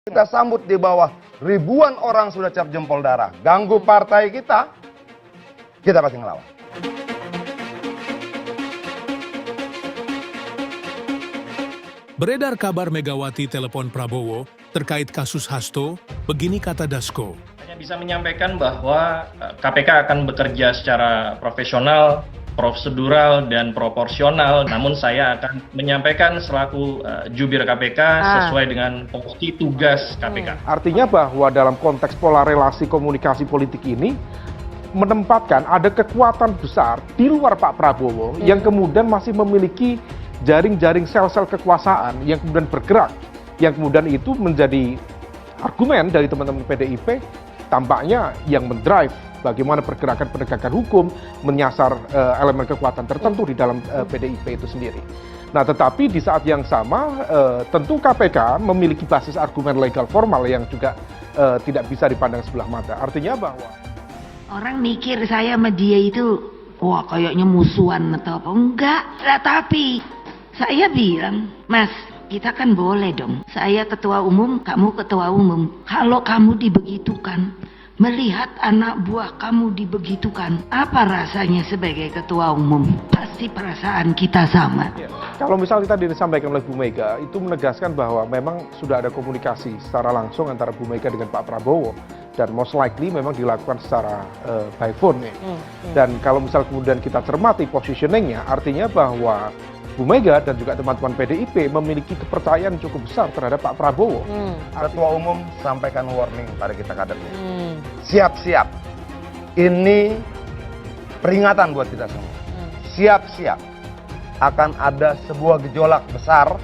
Kita sambut di bawah ribuan orang sudah cap jempol darah. Ganggu partai kita pasti ngelawan. Beredar kabar Megawati telepon Prabowo terkait kasus Hasto, begini kata Dasko. Hanya bisa menyampaikan bahwa KPK akan bekerja secara profesional, prosedural, dan proporsional. Namun saya akan menyampaikan selaku jubir KPK sesuai dengan porsi tugas KPK. Artinya bahwa dalam konteks pola relasi komunikasi politik ini, menempatkan ada kekuatan besar di luar Pak Prabowo yang kemudian masih memiliki jaring-jaring sel-sel kekuasaan yang kemudian bergerak, yang kemudian itu menjadi argumen dari teman-teman PDIP, tampaknya yang mendrive bagaimana pergerakan penegakan hukum menyasar elemen kekuatan tertentu di dalam PDIP itu sendiri. Nah, tetapi di saat yang sama tentu KPK memiliki basis argumen legal formal yang juga tidak bisa dipandang sebelah mata. Artinya bahwa orang mikir saya sama dia itu wah kayaknya musuhan atau apa, enggak. Nah, tapi saya bilang, Mas, kita kan boleh dong. Saya ketua umum, kamu ketua umum. Kalau kamu dibegitukan, melihat anak buah kamu dibegitukan, apa rasanya sebagai ketua umum? Pasti perasaan kita sama. ya, kalau misalnya tadi disampaikan oleh Bu Mega, itu menegaskan bahwa memang sudah ada komunikasi secara langsung antara Bu Mega dengan Pak Prabowo. Dan most likely memang dilakukan secara by phone ya. Dan kalau misal kemudian kita cermati positioningnya, artinya bahwa Bu Mega dan juga teman-teman PDIP memiliki kepercayaan cukup besar terhadap Pak Prabowo. Ketua umum sampaikan warning pada kita kadernya. Siap-siap. Ini peringatan buat kita semua. Siap-siap. Akan ada sebuah gejolak besar,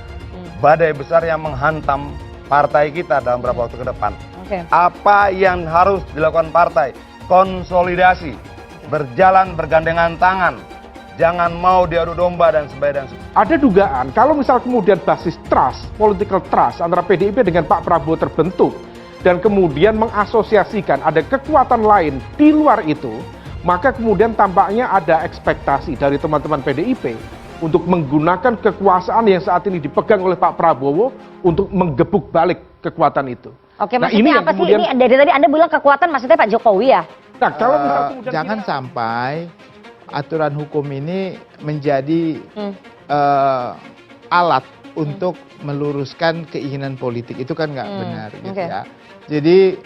badai besar yang menghantam partai kita dalam beberapa waktu ke depan. Apa yang harus dilakukan partai? Konsolidasi, berjalan bergandengan tangan, jangan mau diadu domba dan sebagainya. Ada dugaan kalau misal kemudian basis trust, political trust antara PDIP dengan Pak Prabowo terbentuk dan kemudian mengasosiasikan ada kekuatan lain di luar itu, maka kemudian tampaknya ada ekspektasi dari teman-teman PDIP untuk menggunakan kekuasaan yang saat ini dipegang oleh Pak Prabowo untuk menggebuk balik kekuatan itu. Oke, Nah, maksudnya apa kemudian, sih? Ini dari tadi Anda bilang kekuatan maksudnya Pak Jokowi ya? Nah, kalau misal kemudian jangan sampai aturan hukum ini menjadi alat untuk meluruskan keinginan politik. Itu kan nggak benar gitu ya. Jadi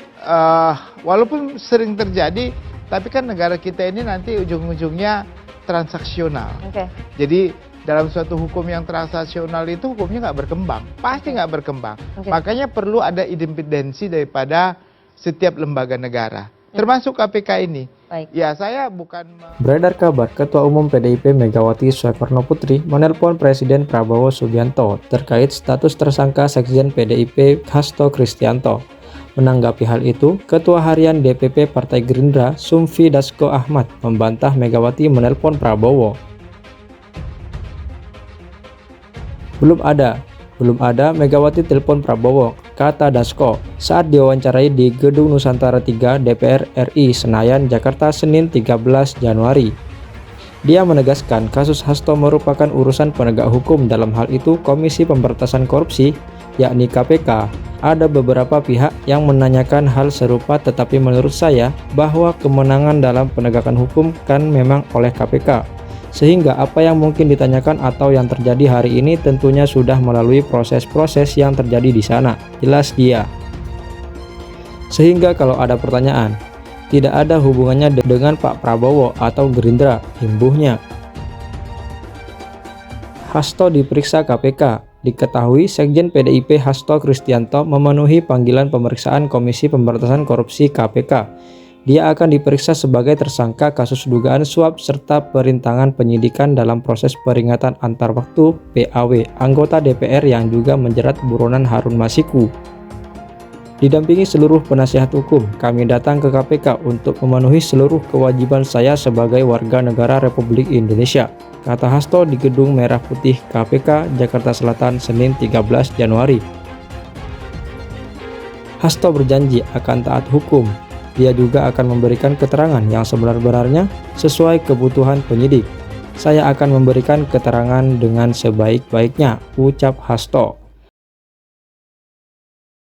walaupun sering terjadi, tapi kan negara kita ini nanti ujung-ujungnya transaksional. Jadi dalam suatu hukum yang transaksional itu hukumnya nggak berkembang, pasti nggak berkembang. Makanya perlu ada independensi daripada setiap lembaga negara, termasuk KPK ini. Ya, saya bukan... Beredar kabar Ketua Umum PDIP Megawati Soekarno Putri menelpon Presiden Prabowo Subianto terkait status tersangka Sekjen PDIP Hasto Kristianto. Menanggapi hal itu, Ketua Harian DPP Partai Gerindra Sumfi Dasko Ahmad membantah Megawati menelpon Prabowo. Belum ada Megawati telepon Prabowo, kata Dasko saat diwawancarai di Gedung Nusantara 3 DPR RI Senayan, Jakarta, Senin 13 Januari. Dia menegaskan kasus Hasto merupakan urusan penegak hukum, dalam hal itu Komisi Pemberantasan Korupsi, yakni KPK. Ada beberapa pihak yang menanyakan hal serupa, tetapi menurut saya bahwa kemenangan dalam penegakan hukum kan memang oleh KPK. Sehingga apa yang mungkin ditanyakan atau yang terjadi hari ini tentunya sudah melalui proses-proses yang terjadi di sana, jelas dia. Sehingga kalau ada pertanyaan, tidak ada hubungannya dengan Pak Prabowo atau Gerindra, imbuhnya. Hasto diperiksa KPK. Diketahui Sekjen PDIP Hasto Kristianto memenuhi panggilan pemeriksaan Komisi Pemberantasan Korupsi KPK. Dia akan diperiksa sebagai tersangka kasus dugaan suap serta perintangan penyidikan dalam proses peringatan antar waktu PAW anggota DPR yang juga menjerat buronan Harun Masiku. Didampingi seluruh penasihat hukum, kami datang ke KPK untuk memenuhi seluruh kewajiban saya sebagai warga negara Republik Indonesia, kata Hasto di Gedung Merah Putih KPK, Jakarta Selatan, Senin 13 Januari. Hasto berjanji akan taat hukum. Dia juga akan memberikan keterangan yang sebenar-benarnya sesuai kebutuhan penyidik. Saya akan memberikan keterangan dengan sebaik-baiknya, ucap Hasto.